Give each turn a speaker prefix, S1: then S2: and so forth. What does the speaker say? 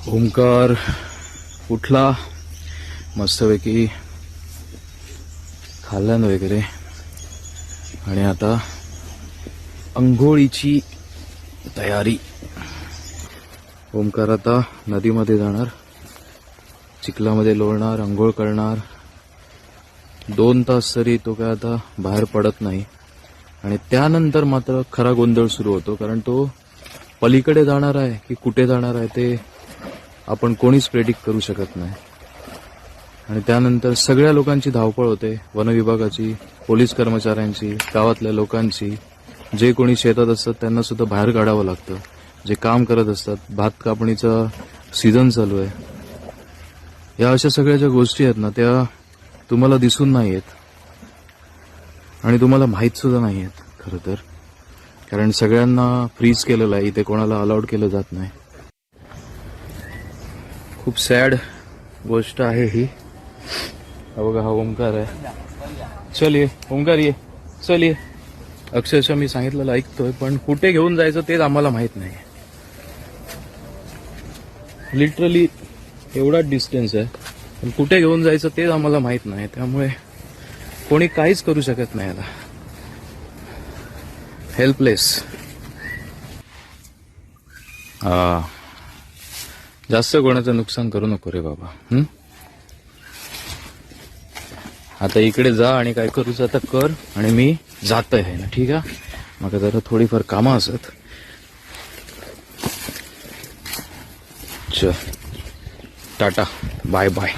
S1: ओमकार उठला मस्तपैकी खाल्ल्यानं वगैरे आणि आता अंघोळीची तयारी. ओमकार आता नदीमध्ये जाणार, चिखलामध्ये लोळणार, अंघोळ करणार. 2 तास तरी तो काय आता बाहेर पडत नाही. आणि त्यानंतर मात्र खरा गोंधळ सुरू होतो, कारण तो पलीकडे जाणार आहे की कुठे जाणार आहे ते आपण कोणीच प्रेडिक्ट करू शकत नाही. आणि त्यानंतर सगळ्या लोकांची धावपळ होते, वनविभागाची, पोलीस कर्मचाऱ्यांची, गावातल्या लोकांची. जे कोणी शेतात असतात त्यांना सुद्धा बाहेर काढावं लागतं, जे काम करत असतात. भात कापणीचा सीझन चालू आहे. या अशा सगळ्या ज्या गोष्टी आहेत ना, त्या तुम्हाला दिसून नाही येत आणि तुम्हाला माहीत सुद्धा नाही आहेत खरं तर, कारण सगळ्यांना फ्रीज केलेलं आहे. इथे कोणाला अलाउड केलं जात नाही. खूप सॅड गोष्ट आहे ही. बघा, हा ओमकार आहे. चल ये ओमकार, ये चल ये. अक्षरशः मी सांगितलेलं ऐकतोय, पण कुठे घेऊन जायचं तेच आम्हाला माहित नाही. लिटरली एवढाच डिस्टन्स आहे, पण कुठे घेऊन जायचं तेच आम्हाला माहित नाही. त्यामुळे कोणी काहीच करू शकत नाही. आता हेल्पलेस. जास्त कोणाचं नुकसान करू नको रे बाबा. आता इकडे जा आणि काय करूच आता कर, आणि मी जातोय आहे ना, ठीक आहे. मग जरा थोडीफार कामं असत. चल टाटा, बाय बाय.